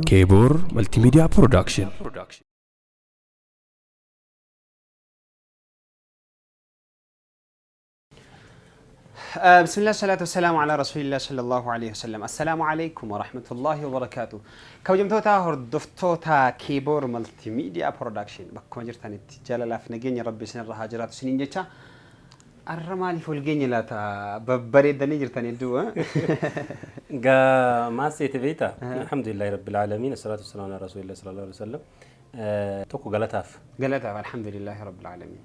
كيبور ملتي ميديا برودكشن. بسم الله والصلاة والسلام على رسول الله صلى الله عليه وسلم. السلام عليكم ورحمة الله وبركاته. كوجمتوتا هردفتوتا كيبور ملتي ميديا برودكشن بكم جرتان التجال لافنجين ربي سن الرهاجرات سنين جتا الرمالي فولجين لا تا ببريد دني جرتان الدوا جا ما سيتبيتا الحمد لله رب العالمين الصلاة والسلام على رسول الله صلى الله عليه وسلم توكو غلطاف الحمد لله رب العالمين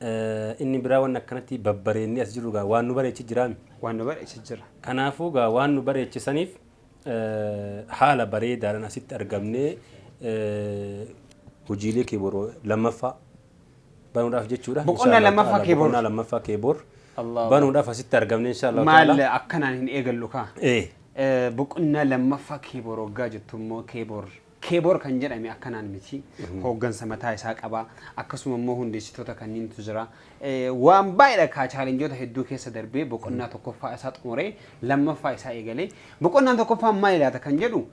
إني براونا كنتي ببريني أسجلوجا وانو بري تجرامي وانو بري تجرا كنافوجا وانو بري تسنيف حالة بريد على نسيت أرقمني وجيلي كيبورو لما فا بانو داف جتشورا بقولنا لما فا كيبور الله بانو داف ست أرقمني إن شاء الله تعالى ما أكنا هن إيجل لوكا إيه بقولنا لما فا كيبورو جاجتومو كيبور كان جرى مي أكنان متي هو جن سمتها ساق أبا أكسم مهون ديشتوتا كنين تجرا وام بايرك هالين جوته هدو كيس دربي بقولنا تكفى أسات أموري لما فايسا إيجالي بقولنا تكفى ما إلا تكنجلو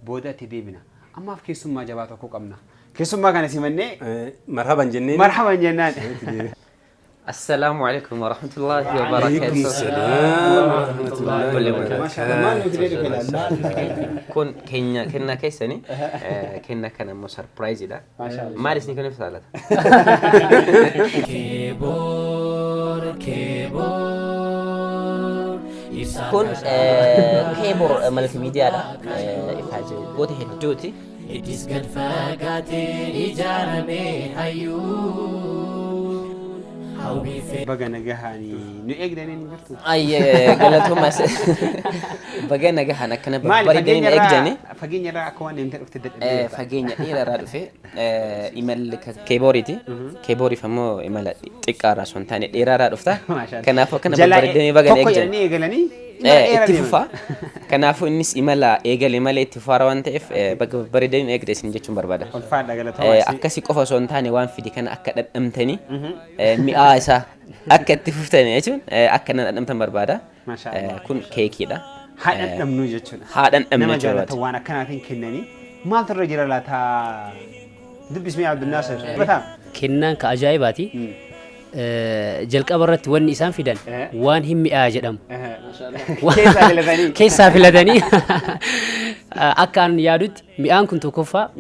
بودا تديبنا أما في كيسم ما جباتك كمنا كيسم ما كان اسمه مرحبا جنين مرحبا جنان السلام عليكم ورحمة الله وبركاته. السلام ورحمة الله وبركاته. ما شاء الله ما نقدر كون كنا كيسني كنا كان مو سربرايز ده ما شاء الله ما لسني كنا في ثلاثة كيبور كون كيبور مالتي ميديا ده إفاجة قوتي هدوتي إتيس قد فاقاتي إجارمي هيو بقى نجاهني نيجدني نقطة أي قالتهم بس بقى نجاهنا كنا ببردين إجاني فجيني را أكوان يمتلك تدل فجيني إلى رادفة إيميل كيبوري فمو إيميل تكارا سونتاني إلى رادفته كنا فكنا ببردين بقى إجاني اتفاق كنافو إنس إملا إيجال اتفاق وانت بقى بردين إجدس نجتشون بربادا أكاسي كوفا سونتاني وان في دي كان أكاد أمتني مئاسة أكاد تفوتني أجون أكاد أمتن بربادا ما شاء الله كون كيكي دا هذا أمنو جتشون هذا أمنو جتشون جوات وانا كنا فين كنني ما ترجع لا تا دب اسمي عبد الناصر بثام كنان كأجايباتي جلك أبرت وان إسام فيدان وان هم آجدهم كيسا في لدني أكان يادود مئان كنت كوفا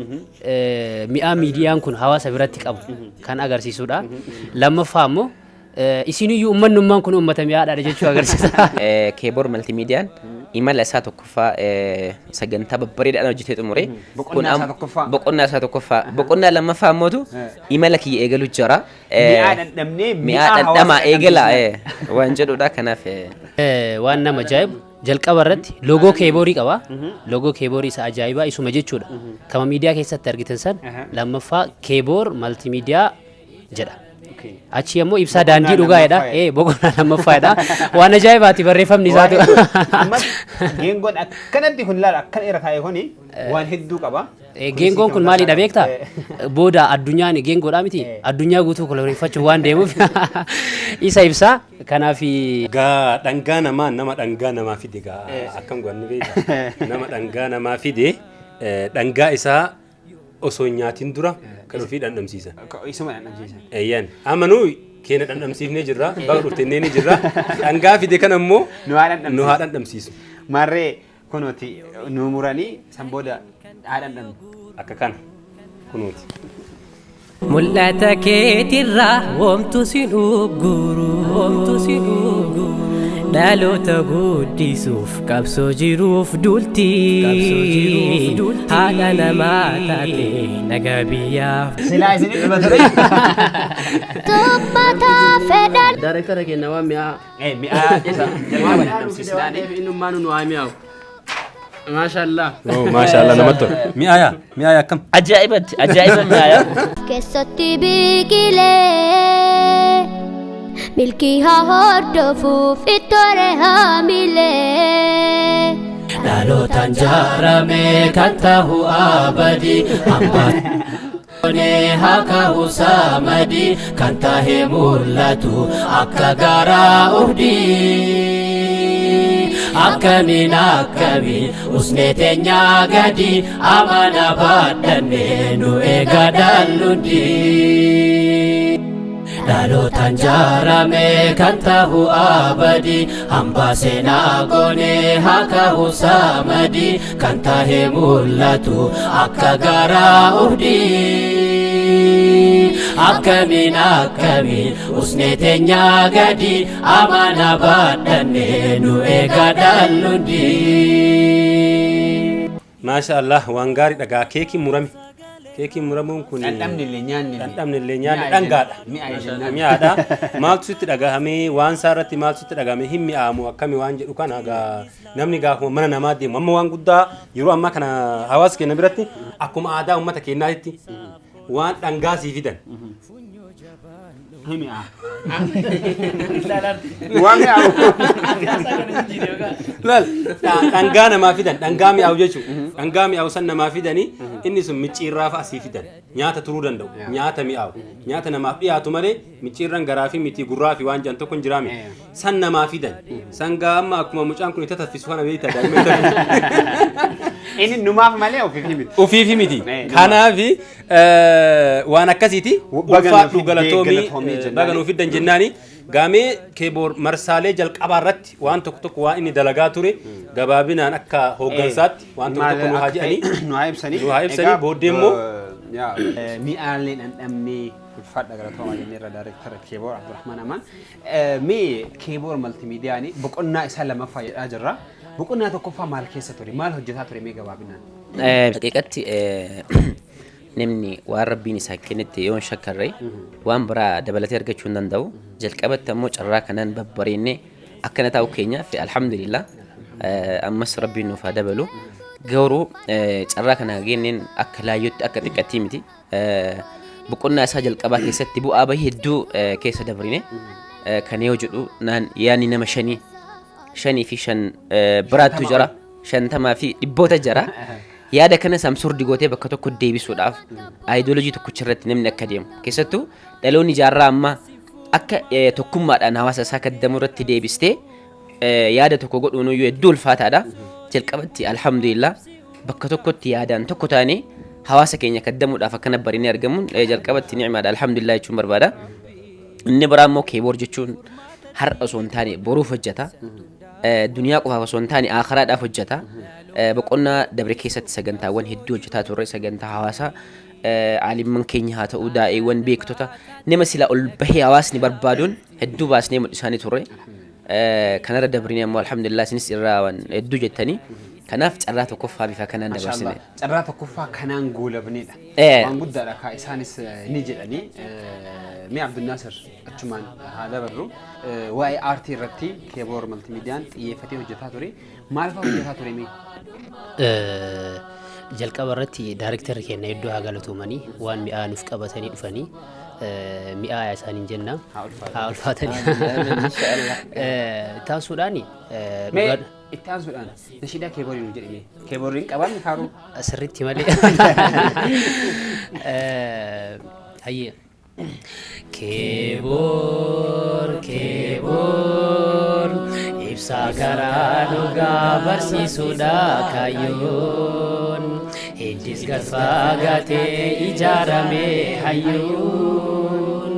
مئان ميديان كن هوا سبرتك أبو كان أجر سيسودا لما فهموا إسينو يومن نمان كن أمة مياد على جشوا أجر سيسا كيبور ملتي ميديان إيمال أساتو كوفا سجن تاب بريد أنا جيت أموري بقولنا أساتو كوفا بقولنا لما فهمتوا إيمالك يأجلوا جرا مئات دما إيجلا وانجلو دا كنا في وانا مجايب جلك أبرت لوجو كيبوري كوا لوجو كيبوري سأجايبا إسو مجد كما ميديا كيسة ترجتنسن لما فا كيبور ملتي ميديا جدا أشياء مو إبسا داندي لوجا يدا بقولنا لما فايدا وانا جايباتي بريفم نزاتو جينغون أكنت تقول أكن إيرتاي هوني وان هدو كبا جينغون كل مالي دبيكتا بودا الدنيا ني جينغون أمتي الدنيا غوتو كل ريفاتش وان ديمو إيسا إبسا كان في غا دنغانا ما نما دنغانا ما في دي غا أكم غوان نبيتا نما دنغانا ما في دي دنغا إسا أسونياتين درا كانوا في دندم سيسا يسمى دندم سيسا أيان أمانو كينا دندم سيف نجرا بعرف تنين نجرا دنغا في دي كنا مو نوها دندم سيسا مرة كنوتي نمراني سامبودا دندم أكاكان كنوتي ملتا كيتيرا ومتسينو غورو دالو تغودي سوف كابسو جيروف دولتي هذا نما تاتي نغابيا سلاي سني بتري توبتا فدان دايركتور كنا واميا مئة جلما دندم سيسا إنه ما نواميا ما شاء الله ما شاء الله نمتو مئة كم أجائبت مايا كسوتي بيكيلي ملكيها هردفو في الطريقة ميلي دالو تنجارمي كنته أبدي هكا سامدي كنته مولتو أكا غارا أهدي akkamiin akkamiin usnee teenyaa gadi amana baadhannee nu eega dhallundi. Dhalotaan jaarame kan tahu abadi hamba seenaa goonee haa kahu samadi kan tahe mul'atu akka garaa uhdii. Akkamiin akkamiin usnee teenyaa gadi amana baadhannee nu eega dhallundi. Maasha Allah waan gaarii dhagaa keekii murame. Keekii muramuun kun dhandhamni illee nyaanni dhangaadha. Mi'aadha. Maaltu sitti dhagahamee waan saarratti maaltu sitti dhagahamee hin mi'aamu akkami waan jedhu kana namni gaafuma mana namaa deemu amma waan guddaa yeroo ammaa kana hawaasa keenya biratti akkuma aadaa uummata keenyaatti waan dhangaa sii fidan. Waan mi'aawu. Dhangaa namaa fidan dhangaa mi'aawu jechuudha. Dhangaa mi'aawu san namaa fidanii inni sun micciirraa fa'a sii fidan nyaata turuu danda'u nyaata mi'aawu nyaata namaaf dhiyaatu malee micciirran garaa fi miti gurraa fi waan jedhan tokko hin jiraame san namaa fidan san gaa amma akkuma mucaan kun itti taffisu kana beektaa daa'imman Inni numaaf malee ofiifi miti kanaaf waan akkasiiti ulfaadhu galatoomii baga nuuf fiddan jennaani gaamee keeboor marsaalee jalqabaa irratti waan tokko waan inni dalagaa ture gabaabinaan akka hooggansaatti waan tokko nu haa jedhanii nu haa ibsanii booddee immoo mi'aalee dhandhamnee ulfaadha galatooma jennee irra daayirektara keeboor Abdurrahmaan Amaan mee keeboor maltiimiidiyaanii boqonnaa isaa lamaffaa jedhaa jirra. Boqonnaa tokkoffaa maal keessa ture? Maal hojjetaa ture mee gabaabinaan? Haqiiqatti namni waan rabbiin isaa kennetti yoon shakkarree waan biraa dabalatee argachuu hin danda'u. Jalqabatti ammoo carraa kanaan babbareennee akkana taa'u keenyaaf alhamdulillah ammas rabbiin nuuf haa dabalu. Garuu carraa kana geenneen akka laayyootti akka xiqqattii miti. Boqonnaa isaa jalqabaa keessatti bu'aa bahii hedduu keessa dabrine kan yoo jedhu yaani nama shanii fi shan biraattu jira shantamaa fi dhibboota jira yaada kana samsurdi gootee bakka tokko deebisuudhaaf aayidoolojii tokkicha irratti namni akka deemu keessattuu dhaloonni jaarraa ammaa akka tokkummaadhaan hawaasa isaa kaddamu irratti deebistee yaada tokko godhuun iyyuu hedduu ulfaataadha. Jalqabatti alhamdulillah bakka tokkotti yaadaan tokko taanee hawaasa keenya kaddamuudhaaf akkana barinee argamuun jalqabatti ni'maadha alhamdulillah jechuun barbaada. Inni biraa immoo keeboor jechuun har'a osoo hin taane boruuf hojjeta. Duniyaa qofaaf osoo hin taane aakhiraadhaaf hojjeta. Boqonnaa dabre keessatti sagantaawwan hedduu hojjetaa turre sagantaa hawaasaa aalimman keenya haa ta'u daa'eewwan beektota nama sila ol bahee hawaasni barbaaduun hedduu baasnee mul'isaanii turre. Kanarra dabrinee ammoo alhamdulillah isinis irraa waan hedduu jettanii kanaaf carraa tokkoffaa bifa kanaan dabarsine. Carraa tokkoffaa kanaan goolabneedha. Waan guddaadha kaa isaanis ni jedhanii mee Abdulnaasir achumaan haa dabarru waa'ee aartii irratti keeboor maltiimiidiyaan xiyyeeffatee hojjetaa ture maal fa'aa hojjetaa ture mee? Jalqaba irratti daayirektarri keenya hedduu haa galatoomanii waan mi'aa nuuf qabatanii dhufanii mi'aa isaaniin jenna haa ulfaatanii taasisuudhaan itti aansuudhaan nashiidaa keeboorii nu jedhime keebooriin qabanni faaruu sirriitti malee hayyee keeboor ibsaa garaa dhugaa barsiisuudha kaayyoon heddis gadfagaatee ijaaramee hayyuun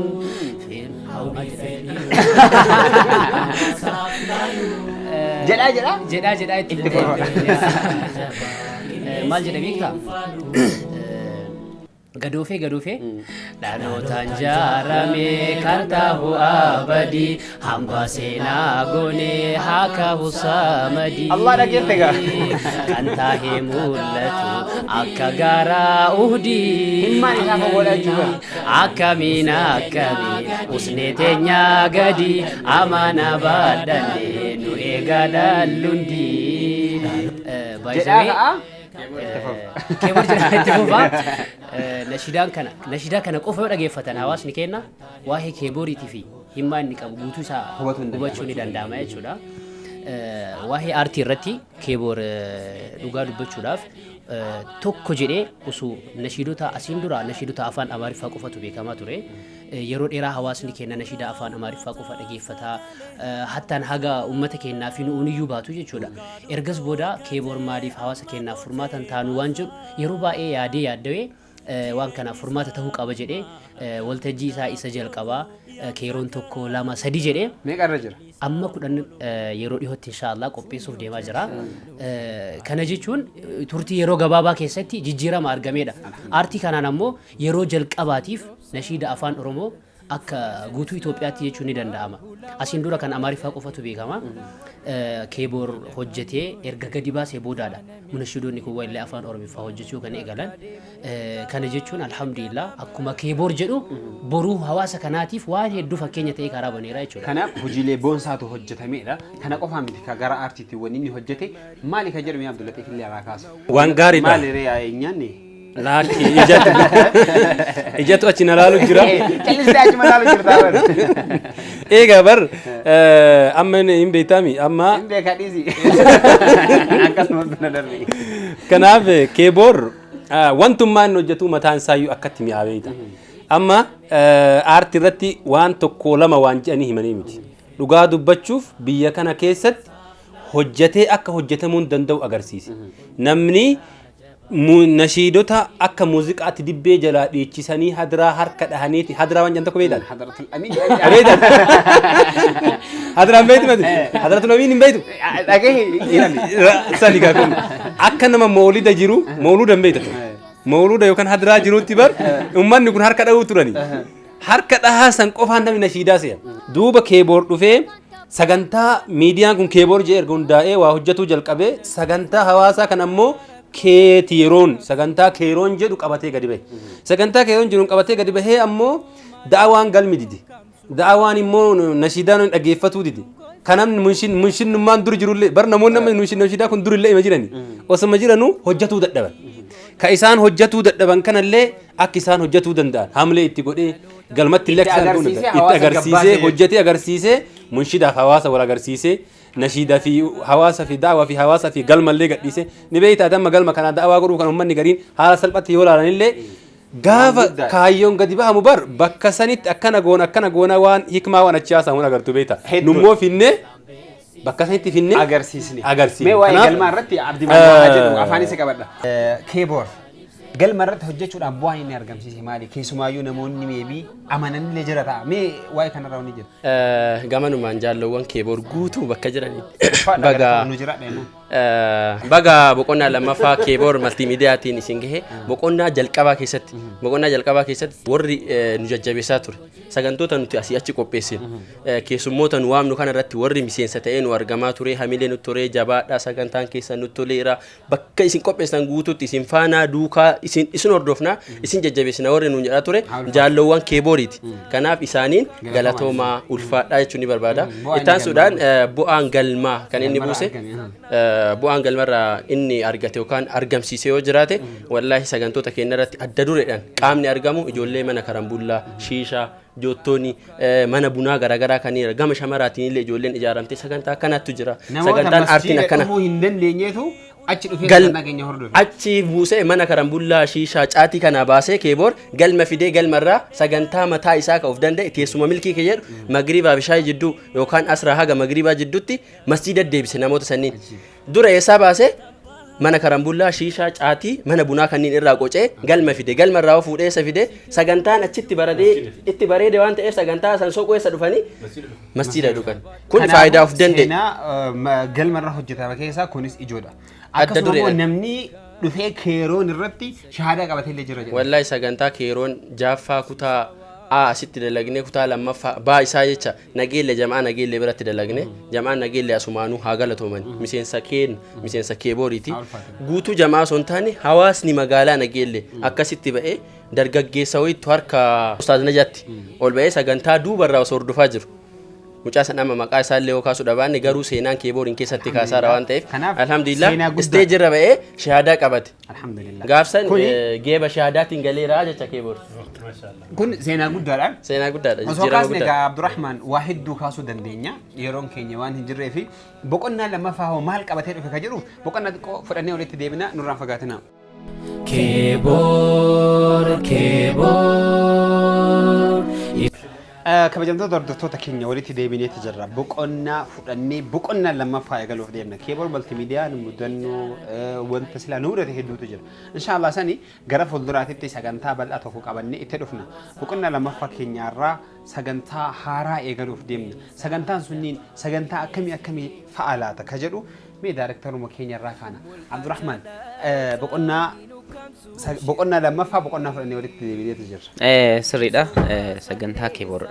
jedhaa itti maal jedha beektaa? Gadoofee dhalootaan jaarame kan tahu abadi hamba seenaa goonee haa kahu samadi Allah dhageette gaa kan tahee mul'atu akka garaa uhdii himmaan isaa fagoodhaa jiru akkamiin usnee teenyaa gadi amana baadhannee nu eega dhallundi jedhaa ka'a keeboor jedhaa itti fufaa nashidaa kana qofa yoo dhageeffatan hawaasni keenya waa'ee keebooriitii fi himmaa inni qabu guutuu isaa hubachuu ni danda'ama jechuudha. Waa'ee aartii irratti keeboor dhugaa dubbachuudhaaf tokko jedhee osoo nashiidota asiin dura nashiidota afaan amaariffaa qofatu beekamaa ture yeroo dheeraa hawaasni keenya nashiida afaan Amaariffaa qofa dhageeffataa hattaan haga uummata keenyaa fi nuuniyyuu baatu jechuudha. Ergas booda keeboor maaliif hawaasa keenyaaf furmaatan taanu waan jedhu yeroo baay'ee yaaddawee waan kana furmaata ta'uu qaba jedhee waltajjii isaa isa jalqabaa keeroon tokko lama sadii jedhee meeqarra jira? amma kudhan yeroo dhiyootti inshaallah qopheessuuf deemaa jira. Kana jechuun turtii yeroo gabaabaa keessatti jijjiirama argameedha. Aartii kanaan ammoo yeroo jalqabaatiif nashiida afaan Oromoo akka guutuu Itoophiyaatti jechuun ni danda'ama. Asiin dura kan Amaariffaa qofatu beekama. Keeboor hojjetee erga gadi baasee boodaadha. Munashidoonni kun illee afaan Oromiffaa hojjechuu kan eegalan. Kana jechuun alhamdulillah akkuma keeboor jedhu boruu hawaasa kanaatiif waan hedduu fakkeenya ta'ee karaa baneera jechuudha. Kanaaf hojiilee boonsaatu hojjetamedha. Kana qofaa miti ka gara aartiitti wanni inni hojjete maali ka jedhamu Abdullatiif illee alaa kaasa. Waan gaariidha. Maali ree nyaanni? Laakki ijatu achi na laalu jira. Callisee achi na laalu jirta. Egaa bar amma hin beekami amma. Hin beekaa dhiisi. Akkasumas na darbe. Kanaaf keeboor wantummaan hojjetu mataan isaayyuu akkatti mi'aaweedha. Amma aartii irratti waan tokko lama waan jedhanii himanii miti. Dhugaa dubbachuuf biyya kana keessatti hojjetee akka hojjetamuu danda'u agarsiise. Namni nashiidota akka muuziqaatti dibbee jalaa dhiichisanii hadiraa harka dhahaniiti hadiraa waan janta kobeedhaan Hadaratul Amin. abeedhaan hadiraan beeytu mati hadaratul Amin hin beeytu Dhagahee. sani kaa kun akka nama mawlida jiru mawluda hin beeytatu mawluda yookaan hadiraa jirutti bar ummanni kun harka dhahuu turani harka dhahaa san qofaan namni nashiidaa se'a duuba keeboor dhufee sagantaa miidiyaan kun keeboor jee erga hundaa'ee waa hojjetuu jalqabee sagantaa hawaasaa kan ammoo keetiroon sagantaa keeroon jedhu qabatee gadi bahe sagantaa keeroon jedhu qabatee gadi bahee ammoo da'awaan galmi didi da'awaan immoo nashiidaan dhageeffatuu didi kanam munshinnummaan dur jirullee bar namoonni nashiidaa kun durillee ima jirani osuma jiranu hojjetuu dadhaban ka isaan hojjetuu dadhaban kanallee akka isaan hojjetuu danda'an hamlee itti godhee galmatti illee akka isaan itti agarsiisee hojjetee agarsiisee munshidaaf hawaasa wal agarsiisee nashiida fi hawaasa fi da'awaa fi hawaasa fi galma illee gadhiise ni beeytaa damma galma kana da'awaa godhuu kan ummanni gariin haala salphatti yoo ilaalan illee gaafa kaayyoon gadi bahamu bar bakka sanitti akkana goona waan hikmaa waan achi haasamuun agartu beeyta nummoo finnee bakka sanitti finnee agarsiisni. agarsiisne. Mee waa'ee galmaa irratti abdii maallaqaa jedhu afaan isa qabadha. Keeboor galma irratti hojjechuudhaan bu'aan inni argamsiise maali? Keessumaayyuu namoonni meebii amananillee jira ta'a. Mee waa'ee kanarraa wanni jira? Gamanumaan jaalawwan keeboor guutuu bakka jiranitti. Baga boqonnaa lammaffaa keeboor maltiimiidiyaatiin isin gahe boqonnaa jalqabaa keessatti warri nu jajjabeessaa ture sagantoota nuti asii achi qopheessine keessummoota nu waamnu kana irratti warri miseensa ta'ee nu argamaa ture hamilee nu ture jabaadhaa sagantaan keessan nu toleera bakka isin qopheessan guutuutti isin faanaa duukaa isin hordofnaa isin jajjabeessina warri nu jedhaa ture jaalawwan keebooriiti kanaaf isaaniin galatoomaa ulfaadhaa jechuun ni barbaada ittaansuudhaan bu'aan galmaa kan inni buuse bu'aan galmarraa inni argate yookaan argamsiise yoo jiraate wallaahi sagantoota keenya irratti adda dureedhaan qaamni argamu ijoollee mana karambullaa shiishaa joottooni mana bunaa garaagaraa kan gama shamaraatiin illee ijoolleen ijaaramte sagantaa akkanaatu jira sagantaan aartiin akkana hin dandeenyeetu achi dhufee nageenya hordofe achi buusee mana karambullaa shiishaa caatii kana baasee keeboor galma fidee galmarraa sagantaa mataa isaa ka of danda'e teessuma milkii kee jedhu magriibaa bishaayii jidduu yookaan asraa haga magriibaa jidduutti masjiida deebise namoota sanniin dura eessaa baasee mana karambullaa shiishaa caatii mana bunaa kanniin irraa qocee galma fide galmarraa fuudhee isa fide sagantaan achitti baradee itti bareede waan ta'eef sagantaa san soqoo eessa dhufanii masjiida dhugan kun faayidaa of danda'e galmarra hojjetama keessaa kunis ijoodha. Akkasumas namni dhufee keeroon irratti shahaadaa qabatee illee jira. Wallaahi sagantaa keeroon jaaffaa kutaa asitti dalagne kutaa lammaffaa baa isaa jecha nageelle jamaa nageelle biratti dalagne jamaan nageelle asumaanuu haa galatooman miseensa keebooriiti guutuu jamaa osoo hin taane hawaasni magaalaa nageelle akkasitti ba'ee dargaggeessa wayiitu harka ustaaz Najaatti ol ba'ee sagantaa duubarraa osoo hordofaa jiru. Mucaa san amma maqaa isaa illee kaasuu dhabaanne garuu seenaan keebooriin keessatti kaasaara waan ta'eef alhamdulillah isteejii irra ba'ee shahaadaa qabate gaafsan geeba shahaadaatiin galeera jecha keeboor kun seenaa guddaadha jijjiirama guddaadha egaa Abdurrahman waa hedduu kaasuu dandeenya yeroon keenya waan hin jirree fi boqonnaa lammaffaa hoo maal qabatee dhufe ka jedhu boqonnaa xiqqoo fudhannee walitti deebina nurraan fagaatina. Keeboor kabajamtoota hordoftoota keenya walitti deebinee jirra. Boqonnaa fudhannee boqonnaa lammaffaa eegaluuf deemna. Keeboor maltiimiidiyaan mudannoo wanta silaa nu mudate hedduutu jira. Inshaallah sani gara fuulduraatitti sagantaa bal'aa tokko qabannee itti dhufna. Boqonnaa lammaffaa keenyaarraa sagantaa haaraa eegaluuf deemna. Sagantaan sunniin sagantaa akkamii fa'a laata ka jedhu mee daarektaruma keenyarraa kana Abdurrahman boqonnaa lammaffaa boqonnaa fudhannee walitti deebineetu jira. Sirriidha. Sagantaa Keeboor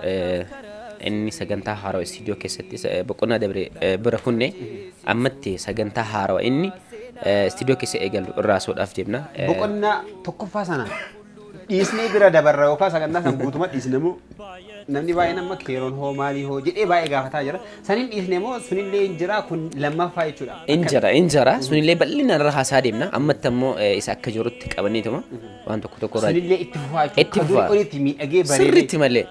inni sagantaa haaraa istiidiyoo keessatti boqonnaa dabre bira kunne ammatti sagantaa haaraa inni istiidiyoo keessa eegalu irraa soodhaaf deemna. Boqonnaa tokkoffaa sana dhiisnee bira dabarra yookaan sagantaa san guutummaa dhiisnemu namni baay'een amma keeroon hoo maalii hoo jedhee baay'ee gaafataa jira. Saniin dhiisnee moo sunillee injira kun lammaffaa jechuudha. Injira sunillee bal'ina irra haasaa deemna. Ammatti ammoo isa akka jirutti qabanneetuma waan tokko irraa. Sunillee itti fufaa jechuudha. Olitti miidhagee bareedee. Sirriitti malee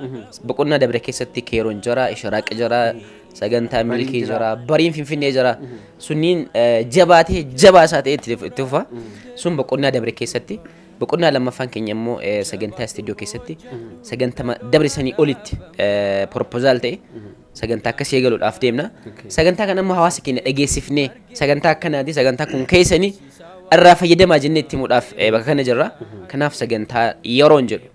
boqonnaa dabre keessatti keeroon jira, isharaaq jira, sagantaa milkii jira, bariin finfinnee jira. Sunniin jabaatee jabaasaa ta'e itti fufa. Sun boqonnaa dabre keessatti. Boqonnaa lammaffaan keenya immoo sagantaa istiidiyoo keessatti sagantaa dabre sanii olitti proposal ta'e sagantaa akkasii eegaluudhaaf deemna. Sagantaa kana immoo hawaasa keenya dhageessifnee sagantaa akkanaati sagantaa kun keessanii irraa fayyadamaa jennee itti himuudhaaf bakka kana jirra. Kanaaf sagantaa yeroon jedhu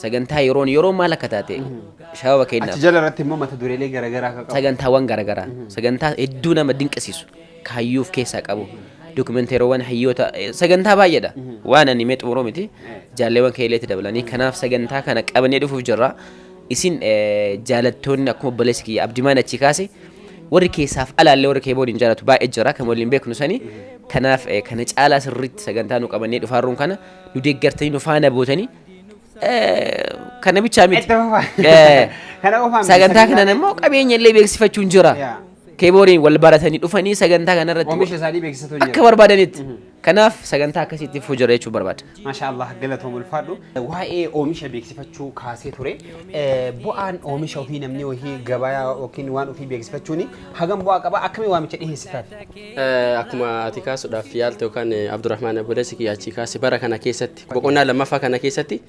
sagantaa yeroo maal akka taate shawaba keenya. Achi jala irratti immoo mata dureelee garaagaraa akka qabu. Sagantaawwan garaagaraa sagantaa hedduu nama dinqisiisu kaayyuuf keessaa qabu. Dokumenteeriiwwan hayyoota sagantaa baay'eedha. Waan ani mee xumuroo miti jaalleewwan keeleetti dabalanii kanaaf sagantaa kana qabannee dhufuuf jirra. Isin jaalattoonni akkuma obboleessi kiyya abdimaan achi kaase warri keessaaf alaallee warri keeboodiin jaalatu baay'ee jira kan waliin beeknu sanii kanaaf kana caalaa sirriitti sagantaa nu qabannee dhufaarruun kana nu deeggartanii nu faana bootanii kana bichaa miti. Sagantaa kanan immoo qabeenya illee beeksifachuun jira. Keebooriin wal baratanii dhufanii sagantaa kanarratti oomisha isaanii beeksisatu jira. Akka barbaadanitti. Kanaaf sagantaa akkasiitti fufuu jira jechuu barbaada. Maashaallah galatoomuu ulfaadhu. Waa'ee oomisha beeksifachuu kaasee ture. Bu'aan oomisha ofii namni ofii gabaa yookiin waan ofii beeksifachuun hagam bu'aa qaba akkamii waamicha dhiheessitan? Akkuma ati kaasuudhaaf yaalte yookaan Abdurrahmaan Abboleessi kiyyaachii kaase bara kana keessatti boqonnaa lammaffaa kana keessatti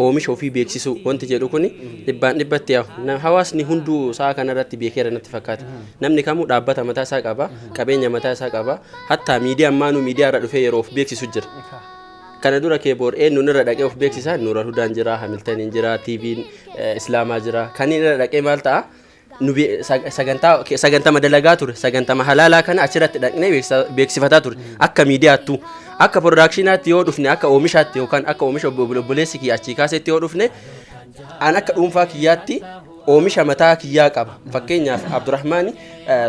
oomisha ofii beeksisuu wanti jedhu kuni dhibbaan dhibbatti hawaasni hunduu isaa kanarratti beekeera natti fakkaata. Namni kamuu dhaabbata mataa isaa qaba, qabeenya mataa isaa qaba. Hatta miidiyaan maanuu miidiyaa irra dhufee yeroo of beeksisu jira. Kana dura Keeboor eenyuun irra dhaqee of beeksisaa Nuura Hudaan jira, Hamiltaniin jira, TV'n Islaamaa jira. Kan inni irra dhaqee maal ta'a? Sagantaa madalagaa ture, sagantaa halaalaa kana achirratti dhaqnee beeksifataa ture. Akka miidiyaattuu, akka piroodaakshinaatti yoo dhufne, akka oomishaatti yookaan akka oomisha obboleessi kiyya achii kaasetti yoo dhufne, an akka dhuunfaa kiyyaatti oomisha mataa kiyyaa qaba. Fakkeenyaaf Abdurrahmaan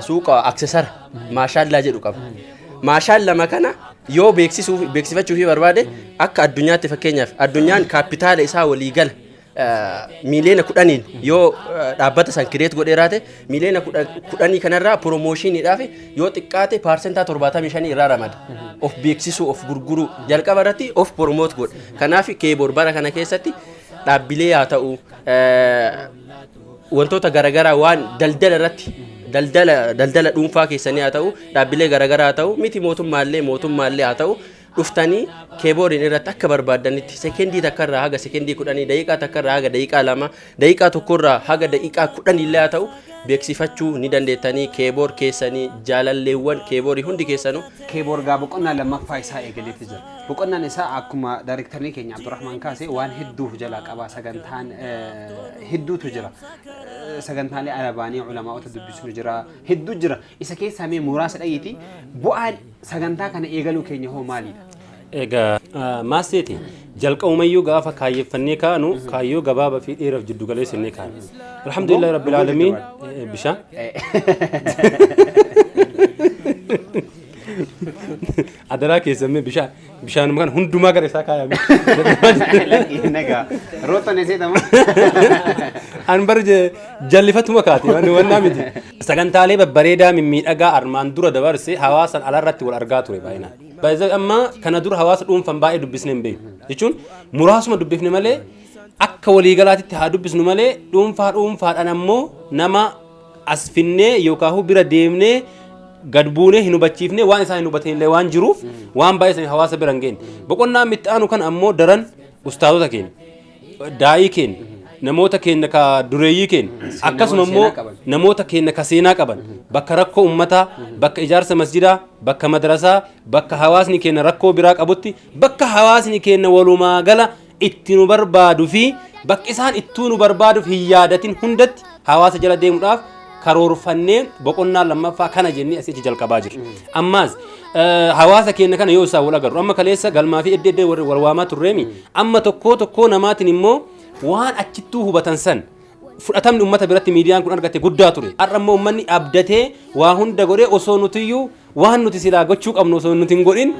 suuqa aksesara maashaallaa jedhu qaba. Maashaallama kana yoo beeksifachuuf barbaade akka addunyaatti fakkeenyaaf addunyaan kaapitaala isaa walii gala miiliyoona 10 yoo dhaabbata san kireet godheeraate miiliyoona 10 kanarraa piroomooshiiniidhaaf yoo xiqqaate paarsentaa 75 irraa ramada. Of beeksisuu, of gurguruu jalqaba irratti of promoot godha. Kanaaf Keeboor bara kana keessatti dhaabbilee haa ta'u wantoota garaagaraa waan daldala irratti daldala dhuunfaa keessanii haa ta'u dhaabbilee garaagaraa haa ta'u miti mootummaallee haa ta'u dhuftanii Keebooriin irratti akka barbaadanitti sekendii takkarraa haga sekendii 10 daqiiqaa takkarraa haga daqiiqaa 2 daqiiqaa tokkorraa haga daqiiqaa 10 illee haa ta'u beeksifachuu ni dandeettanii Keeboor keessanii jaalalleewwan Keeboorii hundi keessanuu. Keeboor gaa boqonnaa lammaffaa isaa eegaleetti jira. Boqonnaan isaa akkuma daarektarri keenya Abdurrahmaan kaasee waan hedduuf jalaa qaba sagantaan hedduutu jira. Sagantaalee alabaanii ulamaa'ota dubbisuu jira hedduu jira. Isa keessaa mee muraasa dhayiiti bu'aan sagantaa kana eegaluu keenya hoo maalidha? Egaa maasteeti jalqabumayyuu gaafa kaayyeffannee kaanu kaayyoo gabaabaa fi dheeraaf jiddu galeessannee kaanu. Alhamdulillah rabbil aalamiin bishaan. Adaraa keessamee bishaanuma kana hundumaa gara isaa kaayame. Nagaa roota neseetama. An bar jallifatuma kaate waan miti. Sagantaalee babbareedaa mimmiidhagaa armaan dura dabarsee hawaasan alarratti wal argaa ture baay'inaan. Baay'ee amma kana dura hawaasa dhuunfaan baay'ee dubbisnee hin beeknu. Jechuun muraasuma dubbifne malee akka waliigalaatitti haa dubbisnu malee dhuunfaadhaan ammoo nama as finnee yookaan bira deemnee gad buunee hin hubachiifne waan isaan hin hubateen illee waan jiruuf waan baay'ee hawaasa bira hin geenye. Boqonnaa itti aanu kan ammoo daran ustaadota keenya daa'ii keenya namoota keenya ka dureeyyii keenya akkasuma immoo namoota keenya ka seenaa qaban bakka rakkoo ummataa bakka ijaarsa masjidaa bakka madrasaa bakka hawaasni keenya rakkoo biraa qabutti bakka hawaasni keenya walumaa gala itti nu barbaadu fi bakka isaan ittuu nu barbaaduuf hin yaadatin hundatti hawaasa jala deemuudhaaf karoorfannee boqonnaa lammaffaa kana jennee asii jalqabaa jiru. Ammaas hawaasa keenya kana yoo isaan wal agarru amma kaleessa galmaa fi eddeeddee wal waamaa turreemi amma tokkoo namaatiin immoo waan achittuu hubatan san fudhatamni ummata biratti miidiyaan kun argate guddaa ture. Har'a immoo uummanni abdatee waa hunda godhee osoo nutiyyuu waan nuti silaa gochuu qabnu osoo nuti hin godhin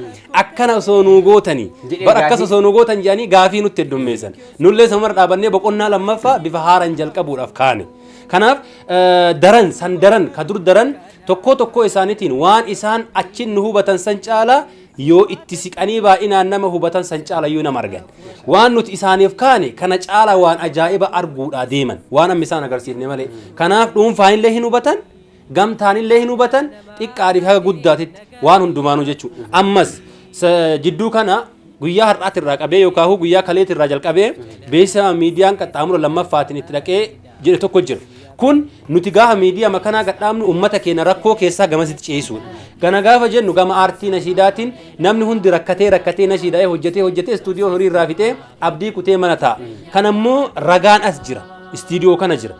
akkana osoo nuu gootanii bara akkas osoo nuu gootan jedhanii gaafii nutti heddummeessan. Nullee samara dhaabannee boqonnaa lammaffaa bifa haaraan jalqabuudhaaf kaane. Kanaaf daran ka dur daran tokkoo isaaniitiin waan isaan achi nu hubatan san caalaa yoo itti siqanii baay'inaan nama hubatan san caala yoo nama argan waan nuti isaaniif kaane kana caala waan ajaa'iba arguudhaa deeman waan amma isaan agarsiifne malee kanaaf dhuunfaanillee hin hubatan gamtaanillee hin hubatan xiqqaadhiif haga guddaatitti waan hundumaanuu jechuudha ammas jidduu kana guyyaa har'aati irraa qabee yookaan guyyaa kaleeti irraa jalqabee beeksisa miidiyaan qaxxaamura lammaffaatiin itti dhaqee jedhe tokko jira. Kun nuti gaafa miidiyaa makanaa gadhaabnu ummata keenya rakkoo keessaa gamasitti ceessuudha. Kana gaafa jennu gama aartii nashiidaatiin namni hundi rakkatee nashiida'ee hojjetee istuudiyoo horii irraa fixee abdii kutee mana taa'a. Kanammoo ragaan as jira. Istuudiyoo kana jira.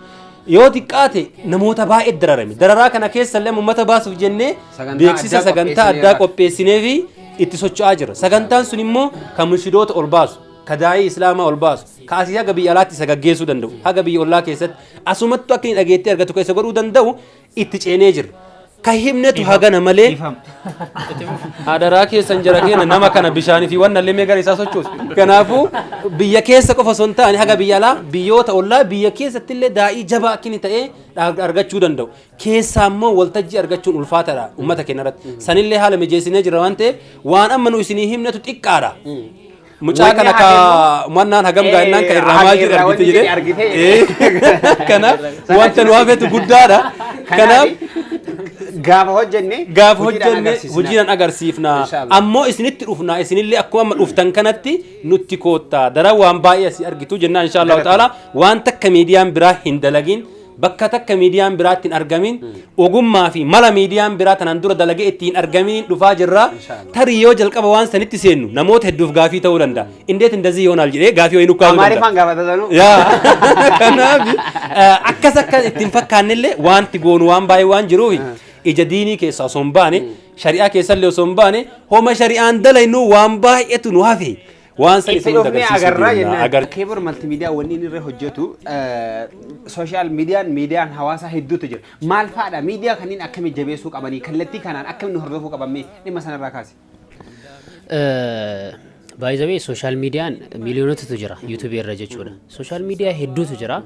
Yoo xiqqaate namoota baay'ee dararame. Dararaa kana keessa illee ummata baasuuf jennee beeksisa sagantaa addaa qopheessinee fi itti socho'aa jira. Sagantaan sun immoo kan murshidoota ol baasu. Kadaa'ii islaamaa ol baasu kaasii haga biyya alaatti isa gaggeessuu danda'u haga biyya ollaa keessatti asumattu akka inni dhageettee argatu keessa godhuu danda'u itti ceenee jira. Ka himnetu hagana malee adaraa keessan jara keenya nama kana bishaanii fi waan nallee meeqaa isaa sochoosu. Kanaafuu biyya keessa qofa osoo hin taane haga biyya alaa biyyoota ollaa biyya keessatti illee daa'ii jabaa akka inni ta'ee argachuu danda'u. Keessaa immoo waltajjii argachuun ulfaataadha uummata keenya irratti. Sanillee haala mijeessinee jira waan ta'eef waan amma nu isinii himnetu xiqqaadha. Mucaa kana ka mannaan hagam gaa'inaan kan irraa maal jiru argite jedhee kanaaf wanta nu hafetu guddaadha. Kanaaf gaafa hojjenne hojiidhaan agarsiifna. Ammoo isinitti dhufna isinillee akkuma amma dhuftan kanatti nutti koottaa dara waan baay'ee asii argitu jennaan inshaallahu ta'ala waan takka miidiyaan biraa hin dalagin bakka takka miidiyaan biraatti hin argamin ogummaa fi mala miidiyaan biraa tanaan dura dalagee itti hin argamin dhufaa jirra. Tarii yoo jalqaba waan sanitti seennu namoota hedduuf gaafii ta'uu danda'a. Indeet indazii yoonaal jedhee gaafii wayii nukkaasuu danda'a. Amaariffaan gaafatatanu. Kanaaf akkas ittiin fakkaannillee wanti goonu waan baay'ee waan jiruuf ija diinii keessaa osoo hin baane shari'aa keessallee osoo hin baane homa shari'aan dalaynu waan baay'eetu nu hafe. Waan san isin agarra keebor maltiimiidiyaa wanni inni irra hojjetu sooshaal miidiyaan hawaasaa hedduutu jira. Maal fa'aadha miidiyaa kanneen akkamiin jabeessuu qabanii kallattii kanaan akkamiin hordofuu qabamee dhimma sanarraa kaase. Baay'ee sooshaal miidiyaan miiliyoonotatu jira yuutuubii irra jechuudha. Sooshaal miidiyaa hedduutu jira.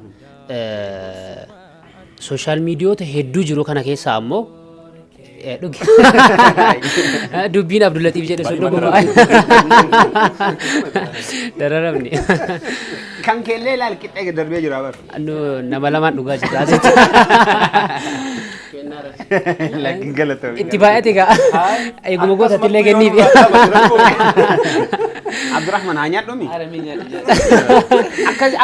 Sooshaal miidiyoota hedduu jiru kana keessaa ammoo dubbiin Abdullatiif jedhe sun dhuguma dararamni kan keellee ilaal qixxee darbee jira bar nama lamaan dhugaa jira lakin galatoomii itti baay'ate gaa eeguma gootatti illee kenniif Abdurrahman haa nyaadhumi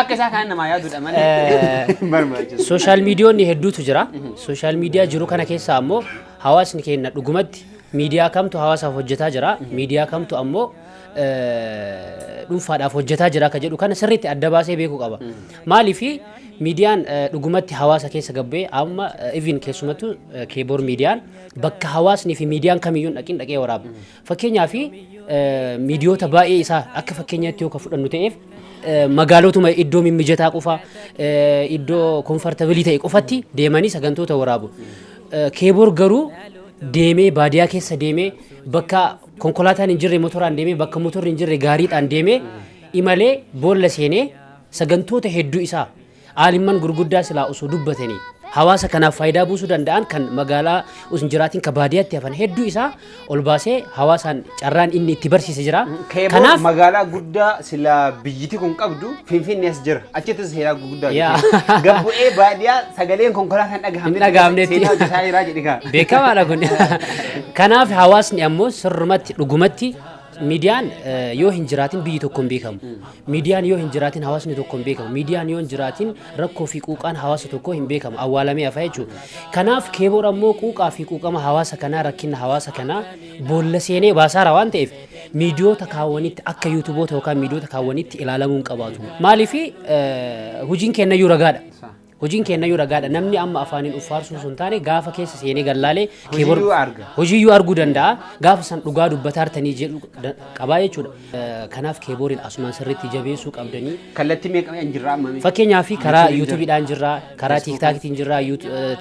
akka isaa kaan namaa yaaduudha malee sooshaal miidiyoonni hedduutu jira. Sooshaal miidiyaa jiru kana keessaa ammoo hawaasni keenya dhugumatti miidiyaa kamtu hawaasaaf hojjetaa jira miidiyaa kamtu ammoo dhuunfaadhaaf hojjetaa jira ka jedhu kana sirriitti adda baasee beekuu qaba. Maaliif miidiyaan dhugumatti hawaasa keessa gabbee amma even keessumattuu keeboor miidiyaan bakka hawaasni fi miidiyaan kamiyyuu dhaqee waraaba. Fakkeenyaaf miidiyoota baay'ee isaa akka fakkeenyaatti yoo ka fudhannu ta'eef magaalotuma iddoo mimmijataa qofa iddoo komfortabilii ta'e qofatti deemanii sagantoota waraabu. Keeboor garuu deemee baadiyaa keessa deemee bakka konkolaataan hin jirre motoraan deemee bakka motorri hin jirre gaariidhaan deemee imalee boolla seenee sagantoota hedduu isaa aalimman gurguddaa silaa osoo dubbatanii hawaasa kanaaf faayidaa buusuu danda'an kan magaalaa usin jiraatiin ka baadiyyaatti hafan hedduu isaa ol baasee hawaasaan carraan inni itti barsiise jira. Kanaaf magaalaa guddaa sila biyyiti kun qabdu Finfinnee as jira achittis seeraa guddaa gabbu'ee baadiyyaa sagaleen konkolaataan dhagahamnetti beekamaadha kun. Kanaaf hawaasni ammoo sirrumatti dhugumatti miidiyaan yoo hin jiraatin biyyi tokko hin beekamu. Miidiyaan yoo hin jiraatin hawaasni tokko hin beekamu. Miidiyaan yoo hin jiraatin rakkoo fi quuqaan hawaasa tokko hin beekamu. Awwaalamee hafa jechuudha. Kanaaf keeboon ammoo quuqaa fi quuqama hawaasa kanaa rakkina hawaasa kanaa boolla seenee baasaara waan ta'eef miidiyoota kaawwanitti akka yuutuuboota yookaan miidiyoota kaawwanitti ilaalamuu hin qabaatu. Maaliif hojiin kennayyuu ragaadha. Hojiin kennayyuu ragaadha. Namni amma afaaniin uffaarsuu sun taane gaafa keessa seenee gallaalee hojiiyyuu arguu danda'a. Gaafa san dhugaa dubbataa artanii jedhu qabaa jechuudha. Kanaaf keebooriin asumaan sirriitti jabeessuu qabdanii. Kallattii meeqa hin jirra amma? Fakkeenyaaf karaa yuutuubiidhaan jirra, karaa tiiktaakiitiin jirra,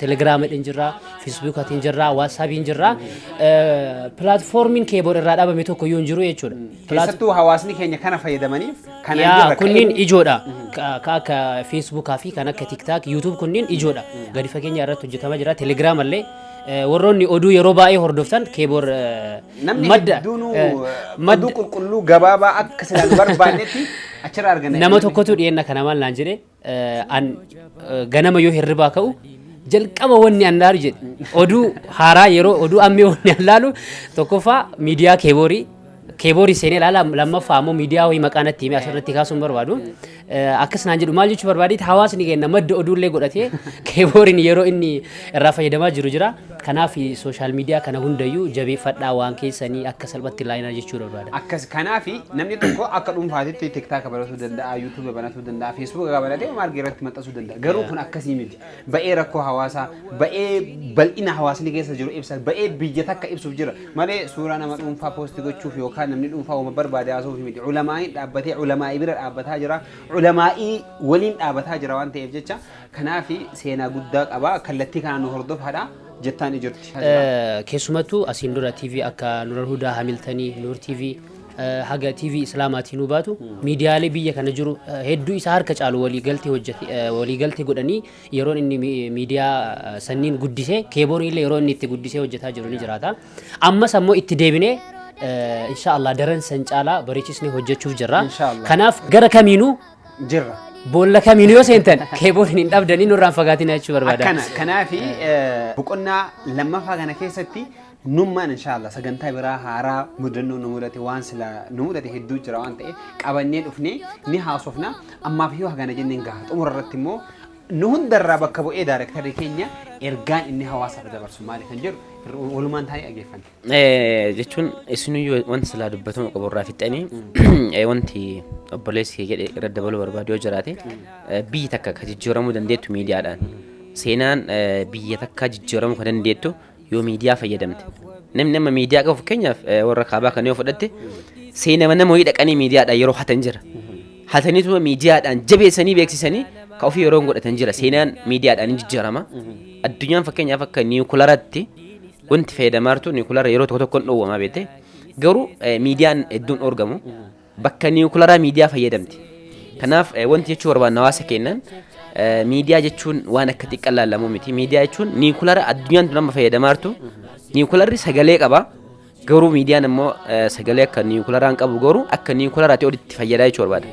telegiraamiidhaan jirra, feesbuukaatiin jirra, waatsaapiin jirra. Pilaatfoormiin keeboor irraa dhabame tokko yoo hin jiru jechuudha. Keessattuu hawaasni keenya kana fayyadamaniif kana kunniin ijoodha. Akka feesbuukaa fi kan akka tiiktaak yuutuub kunniin ijoodha. Gadi fageenya irratti hojjetamaa jira. Telegiraam illee warroonni oduu yeroo baay'ee hordoftan keeboor madda maddu qulqulluu gabaabaa akka silaan barbaannetti achirraa arganna. Nama tokkotu dhiyeenya kana maal naan jedhe an ganama yoo hirribaa ka'u jalqaba wanni an laalu jedhe oduu haaraa yeroo oduu ammee wanni an laalu tokkoffaa miidiyaa keeboorii seenee ilaala lammaffaa ammoo miidiyaa wayii maqaanatti himee asirratti kaasuun barbaadu. Akkas naan jedhu maal jechuu barbaadeeti hawaasni keenya madda oduullee godhatee keebooriin yeroo inni irraa fayyadamaa jiru jira. Kanaaf sooshaal miidiyaa kana hundayyuu jabeeffadhaa waan keessanii akka salphatti ilaalina jechuu barbaada. Akkas kanaaf namni tokko akka dhuunfaatitti tiktaaka banatuu danda'a, yuutuuba banatuu danda'a, feesbuuka banatee maargii irratti maxxansuu danda'a. Garuu kun akkasii miti. Ba'ee rakkoo hawaasaa, ba'ee bal'ina hawaasni keessa jiru ibsa, ba'ee biyya takka ibsuuf jira. Malee suuraa nama dhuunfaa poostii gochuuf yookaan namni dhuunfaa uma barbaade haasa'uuf miti. Ulamaa'ii dhaabbatee ulamaa'ii bira dhaabbataa jira. Ulamaa'ii waliin dhaabbataa jira waan ta'eef jecha kanaaf seenaa guddaa qaba. Kallattii kanaan nu hordofadha jettaan jirti. Keessumattuu asiin dura TV akka Nuural Hudaa, Hamiltanii, Nuur TV haga TV Islaamaatiin nu baatu miidiyaalee biyya kana jiru hedduu isaa harka caalu waliigaltee godhanii yeroo inni miidiyaa sanniin guddisee keeboon illee yeroo inni itti guddisee hojjetaa jiru ni jiraata. Ammas ammoo itti deebinee inshallah daran san caalaa bareechisnee hojjechuuf jirra. Kanaaf gara kamiinuu jirra. Boolla kamiinuu yoo seentan keebooriin hin dhabdanii nurraan fagaatina jechuu barbaada. Kanaaf boqonnaa lammaffaa kana keessatti nummaan inshallah sagantaa biraa haaraa mudannoo nu mudate waan sila nu mudate hedduu jira waan ta'e qabannee dhufnee ni haasofna. Ammaaf yoo hagana jenneen gaha xumura irratti immoo nu hundarraa bakka bu'ee daayirektarri keenya ergaan inni hawaasaaf dabarsu maali kan jedhu walumaan taa'ee dhageeffanna. Jechuun isinuyyuu wanti silaa dubbatamu qabu irraa fixanii wanti obboleessi jedhe irra dabaluu barbaadu yoo jiraate biyyi takka ka jijjiiramuu dandeettu miidiyaadhaan. Seenaan biyya takka jijjiiramuu kan dandeettu yoo miidiyaa fayyadamte. Namni nama miidiyaa qabu fakkeenyaaf warra kaabaa kan yoo fudhatte seenama nama wayii dhaqanii miidiyaadhaan yeroo hatan jira. Hataniituma miidiyaadhaan jabeessanii beeksisanii ka ofii yeroo godhatan jira. Seenaan miidiyaadhaan hin jijjiirama. Addunyaan fakkeenyaaf akka niwukularatti wanti fayyadamartu niwukulara yeroo tokko tokkoon dhoowwamaa beekte. Garuu miidiyaan hedduun argamu bakka niwukularaa miidiyaa fayyadamti. Kanaaf wanti jechuu barbaanna hawaasa keenyaan miidiyaa jechuun waan akka xiqqaan laallamu miti. Miidiyaa jechuun niwukulara addunyaan nama fayyadamartu niwukularri sagalee qaba. Garuu miidiyaan immoo sagalee akka niwukularaan qabu garuu akka niwukularaatti olitti fayyadaa jechuu barbaada.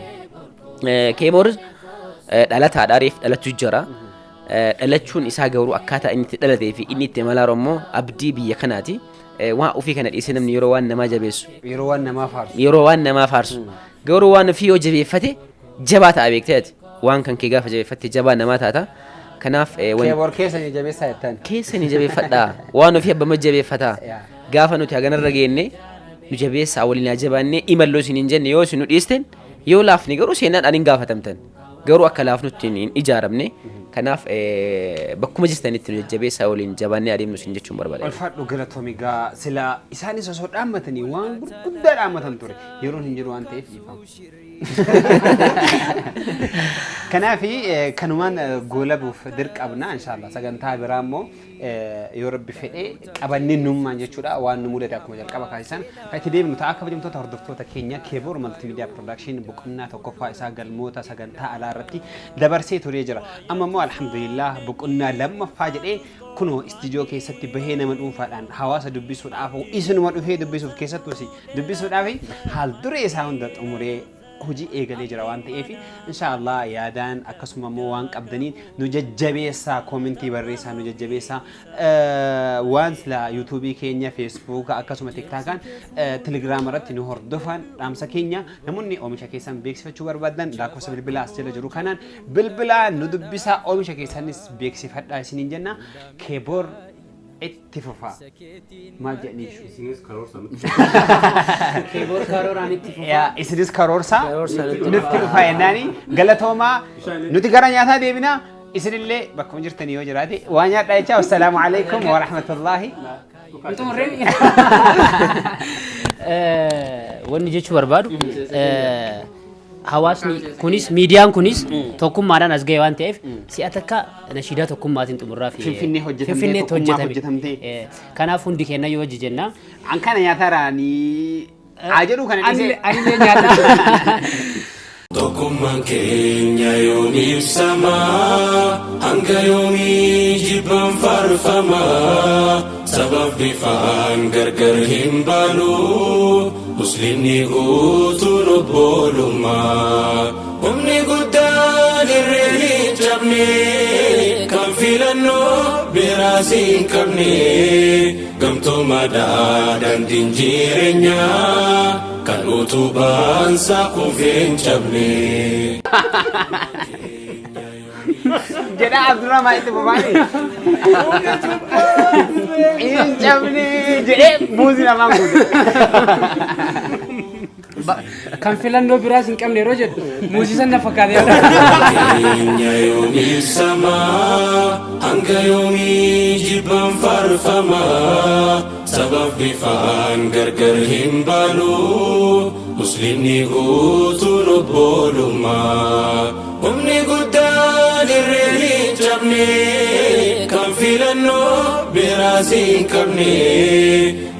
Keeboor dhalataadhaa reef dhalachuu jira. Dhalachuun isaa garuu akkaataa inni itti dhalatee fi inni itti malaa immoo abdii biyya kanaati. Waan ofii kana dhiisee namni yeroo waan namaa jabeessu. Yeroo waan namaa faarsu. Garuu waan ofii yoo jabeeffate jabaa ta'a beekteeti. Waan kan kee gaafa jabeeffatte jabaa namaa taata. Kanaaf keeboor keessanii jabeessaa jettan. Keessanii jabeeffadhaa. Waan ofii abbama jabeeffataa. Gaafa nuti haganarra geenne nu jabeessaa waliin haa jabaannee imalloo isin hin jenne yoo isin nu dhiisten yoo laafne garuu seenaadhaan hin gaafatamtan. Garuu akka laafnutti hin ijaaramne. Kanaaf bakkuma jirtanitti nu jabeessaa waliin jabaannee adeemnu isin jechuun barbaada. Ulfaadhu galatoomi gaa sila isaanis osoo dhaammatanii waan gurguddaa dhaammatan ture yeroon hin jiru waan ta'eef dhiifamu. Kanaaf kanumaan goolabuuf dirqabna inshallah sagantaa biraa immoo yoo rabbi fedhee qabannee nummaan jechuudha waan nu mudate akkuma jalqaba kaasisan itti deemnu ta'a akka kabajamtoota hordoftoota keenya keeboor maltiimiidiyaa piroodakshin boqonnaa tokkoffaa isaa galmoota sagantaa alaa irratti dabarsee turee jira. Amma immoo alhamdulillah boqonnaa lammaffaa jedhee kunoo istiidiyoo keessatti bahee nama dhuunfaadhaan hawaasa dubbisuudhaaf isinuma dhufee dubbisuuf keessattuu dubbisuudhaaf haal duree isaa hunda xumuree hojii eegalee jira waan ta'eef inshaallah yaadaan akkasuma immoo waan qabdaniin nu jajjabeessaa koomentii barreessaa nu jajjabeessaa waan sila yuutuubii keenya feesbuuka akkasuma tiktaakaan telegiraama irratti nu hordofan dhaamsa keenya namoonni oomisha keessan beeksifachuu barbaadan lakkoofsa bilbilaa as jala jiru kanaan bilbilaa nu dubbisaa oomisha keessanis beeksifadhaa isiniin jenna keeboor اتفاقا ما جانيش isinis karoorsa keeboor karooraan itti fufa. يا إسديس كارورسا نفتي فايناني قالتهما نتقرأ نياتا ديبنا إسد اللي بكم جرتني وجراتي وانيا دايتشا والسلام عليكم ورحمة الله Wanti warreen wanni jechuu barbaadu hawaasni kunis miidiyaan kunis tokkummaadhaan as ga'e waan ta'eef si'a takka nashiidaa tokkummaatiin xumurraa fi Finfinnee hojjetamtee, Finfinneetti tokkummaa hojjetamte. hojjetamtee. Kanaaf hundi kenna yoo hojii jenna. عن كان يا تراني عجلوا كان Ani nyaata. Tokkummaan keenya yoom ibsamaa hanga yoomii jibban faarfamaa sabab bifaan gargar hin baanu muslimni guutuun obbolummaa humni guddaan irreen hin cabne kan filannoo biraas hin qabne gamtoomaadhaa dandiin jireenyaa kan utubaan saakufeen cabne. جدا عبد الرحمن إتفاقي إن جبني جدا موزي لما موزي Kan filannoo biraas hin qabne yeroo jedhu muuzisan na fakkaate. Keenya yoom ibsamaa hanga yoomii jibban faarfamaa sabab bifaan gargar hin baanu muslimni guutuun obbolummaa humni guddaan irreen hin cabne kan filannoo biraas hin qabne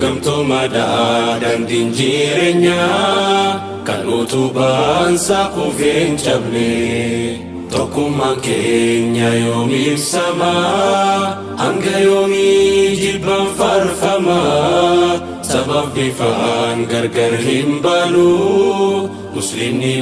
gamtoomaadhaa dandiin jireenyaa kan utubaan saakufeen cabne. Tokkummaan keenya yoom ibsamaa hanga yoomii jibban faarfamaa sabab bifaan gargar hin baanu muslimni